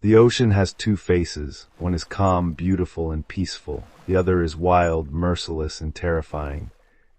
The ocean has two faces. One is calm, beautiful, and peaceful. The other is wild, merciless, and terrifying.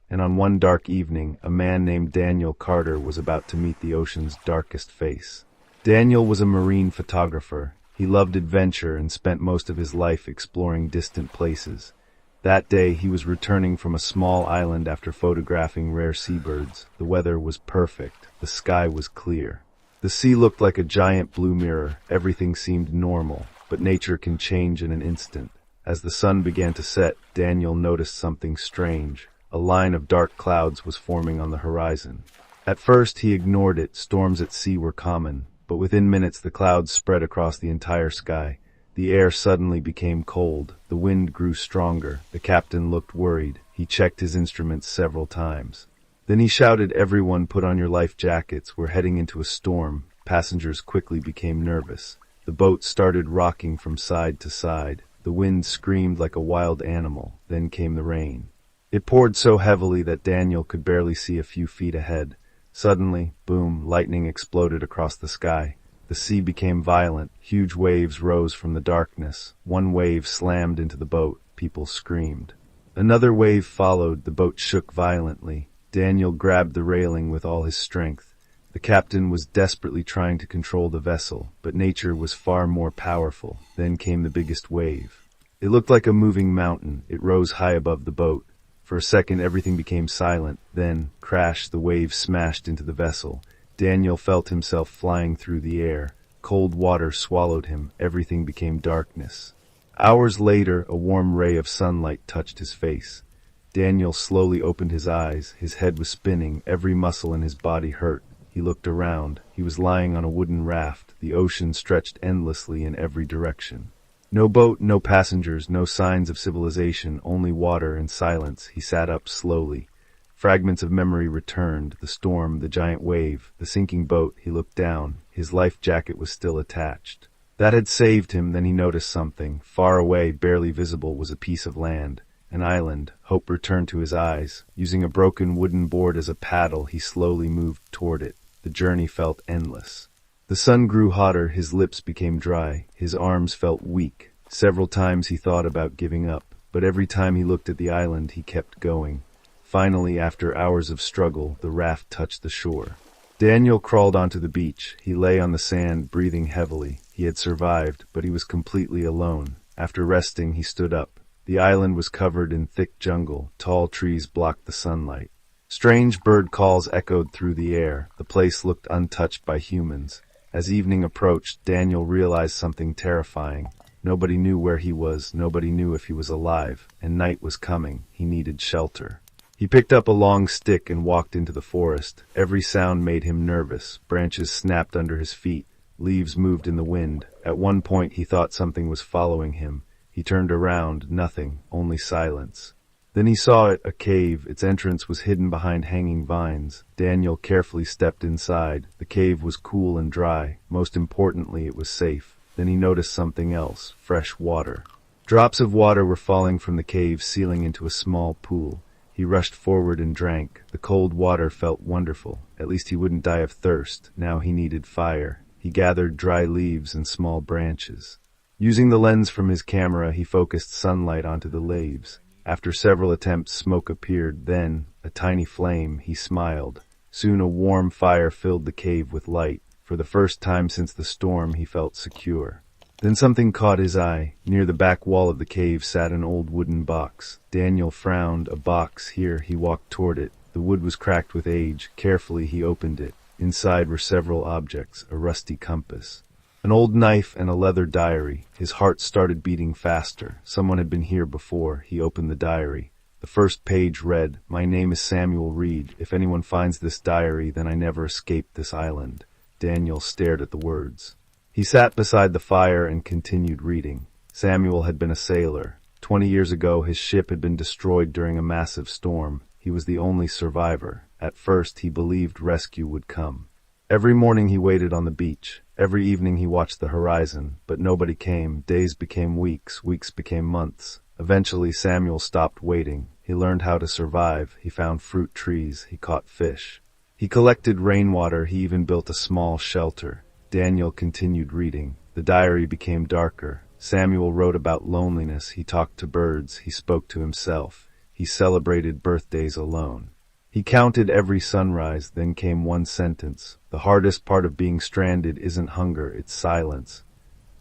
And on one dark evening, a man named Daniel Carter was about to meet the ocean's darkest face. Daniel was a marine photographer. He loved adventure and spent most of his life exploring distant places. That day, he was returning from a small island after photographing rare seabirds. The weather was perfect. The sky was clear. The sea looked like a giant blue mirror. Everything seemed normal, but nature can change in an instant. As the sun began to set, Daniel noticed something strange. A line of dark clouds was forming on the horizon. At first, he ignored it. Storms at sea were common, but within minutes the clouds spread across the entire sky. The air suddenly became cold. The wind grew stronger. The captain looked worried. He checked his instruments several times. Then he shouted, "Everyone, put on your life jackets. We're heading into a storm." Passengers quickly became nervous. The boat started rocking from side to side. The wind screamed like a wild animal. Then came the rain. It poured so heavily that Daniel could barely see a few feet ahead. Suddenly, boom, lightning exploded across the sky. The sea became violent. Huge waves rose from the darkness. One wave slammed into the boat. People screamed. Another wave followed. The boat shook violently. Daniel grabbed the railing with all his strength. The captain was desperately trying to control the vessel, but nature was far more powerful. Then came the biggest wave. It looked like a moving mountain. It rose high above the boat. For a second, everything became silent. Then, crash, the wave smashed into the vessel. Daniel felt himself flying through the air. Cold water swallowed him. Everything became darkness. Hours later, a warm ray of sunlight touched his face. Daniel slowly opened his eyes. His head was spinning. Every muscle in his body hurt. He looked around. He was lying on a wooden raft. The ocean stretched endlessly in every direction. No boat, no passengers, no signs of civilization, only water and silence. He sat up slowly. Fragments of memory returned. The storm, the giant wave, the sinking boat. He looked down. His life jacket was still attached. That had saved him. Then he noticed something. Far away, barely visible, was a piece of land. An island. Hope returned to his eyes. Using a broken wooden board as a paddle, he slowly moved toward it. The journey felt endless. The sun grew hotter. His lips became dry. His arms felt weak. Several times he thought about giving up, but every time he looked at the island, he kept going. Finally, after hours of struggle, the raft touched the shore. Daniel crawled onto the beach. He lay on the sand, breathing heavily. He had survived, but he was completely alone. After resting, he stood up. The island was covered in thick jungle. Tall trees blocked the sunlight. Strange bird calls echoed through the air. The place looked untouched by humans. As evening approached, Daniel realized something terrifying. Nobody knew where he was. Nobody knew if he was alive. And night was coming. He needed shelter. He picked up a long stick and walked into the forest. Every sound made him nervous. Branches snapped under his feet. Leaves moved in the wind. At one point, he thought something was following him. He turned around. Nothing. Only silence. Then he saw it, a cave. Its entrance was hidden behind hanging vines. Daniel carefully stepped inside. The cave was cool and dry. Most importantly, it was safe. Then he noticed something else. Fresh water. Drops of water were falling from the cave, sealing into a small pool. He rushed forward and drank. The cold water felt wonderful. At least he wouldn't die of thirst. Now he needed fire. He gathered dry leaves and small branches. Using the lens from his camera, he focused sunlight onto the leaves. After several attempts, smoke appeared. Then, a tiny flame. He smiled. Soon a warm fire filled the cave with light. For the first time since the storm, he felt secure. Then something caught his eye. Near the back wall of the cave sat an old wooden box. Daniel frowned. A box. Here, he walked toward it. The wood was cracked with age. Carefully, he opened it. Inside were several objects. A rusty compass. An old knife and a leather diary. His heart started beating faster. Someone had been here before. He opened the diary. The first page read, "My name is Samuel Reed. If anyone finds this diary, then I never escaped this island." Daniel stared at the words. He sat beside the fire and continued reading. Samuel had been a sailor. 20 years ago, his ship had been destroyed during a massive storm. He was the only survivor. At first, he believed rescue would come. Every morning he waited on the beach. Every evening he watched the horizon, but nobody came. Days became weeks, weeks became months. Eventually Samuel stopped waiting. He learned how to survive. He found fruit trees. He caught fish. He collected rainwater. He even built a small shelter. Daniel continued reading. The The diary became darker. Samuel wrote about loneliness, he talked to birds, he spoke to himself, he celebrated birthdays alone. He counted every sunrise, then came one sentence. The hardest part of being stranded isn't hunger, it's silence.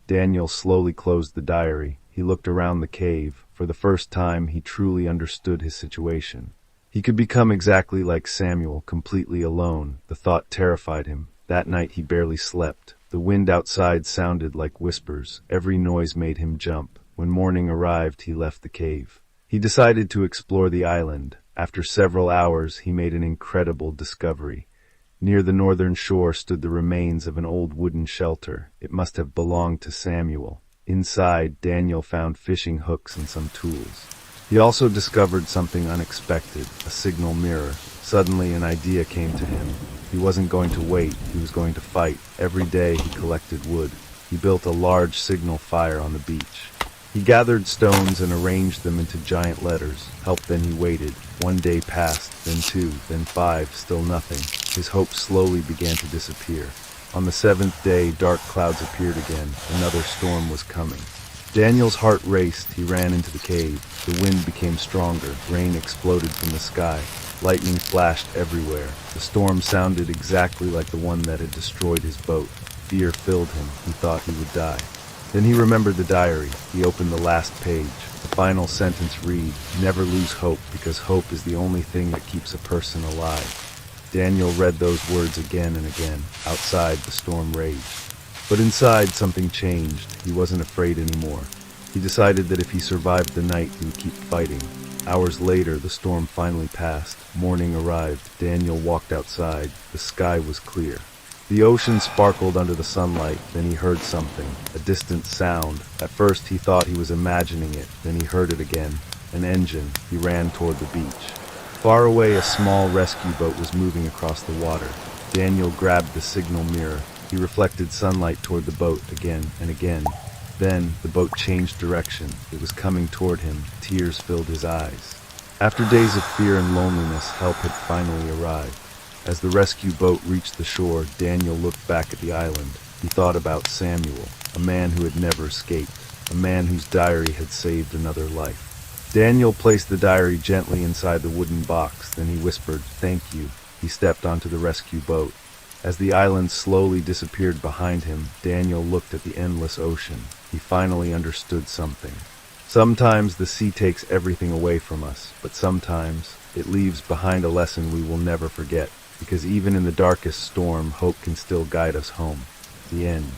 Daniel slowly closed the diary. He looked around the cave. For the first time, he truly understood his situation. He could become exactly like Samuel, completely alone. The thought terrified him. That night he barely slept. The wind outside sounded like whispers. Every noise made him jump. When morning arrived, he left the cave. He decided to explore the island. After several hours, he made an incredible discovery. Near the northern shore stood the remains of an old wooden shelter. It must have belonged to Samuel. Inside, Daniel found fishing hooks and some tools. He also discovered something unexpected, a signal mirror. Suddenly, an idea came to him. He wasn't going to wait, he was going to fight. Every day, he collected wood. He built a large signal fire on the beach. He gathered stones and arranged them into giant letters. Then he waited. One day passed, then two, then five, still nothing. His hope slowly began to disappear. On the seventh day, dark clouds appeared again. Another storm was coming. Daniel's heart raced. He ran into the cave. The wind became stronger. Rain exploded from the sky. Lightning flashed everywhere. The storm sounded exactly like the one that had destroyed his boat. Fear filled him. He thought he would die. Then he remembered the diary. He opened the last page. The final sentence read, "Never lose hope, because hope is the only thing that keeps a person alive." Daniel read those words again and again. Outside, the storm raged. But inside, something changed. He wasn't afraid anymore. He decided that if he survived the night, he would keep fighting. Hours later, the storm finally passed. Morning arrived. Daniel walked outside. The sky was clear. The ocean sparkled under the sunlight. Then he heard something, a distant sound. At first he thought he was imagining it. Then he heard it again. An engine. He ran toward the beach. Far away, a small rescue boat was moving across the water. Daniel grabbed the signal mirror. He reflected sunlight toward the boat again and again. Then the boat changed direction. It was coming toward him. Tears filled his eyes. After days of fear and loneliness, help had finally arrived. As the rescue boat reached the shore, Daniel looked back at the island. He thought about Samuel, a man who had never escaped, a man whose diary had saved another life. Daniel placed the diary gently inside the wooden box. Then he whispered, "Thank you." He stepped onto the rescue boat. As the island slowly disappeared behind him, Daniel looked at the endless ocean. He finally understood something. Sometimes the sea takes everything away from us, but sometimes it leaves behind a lesson we will never forget. Because even in the darkest storm, hope can still guide us home. The end.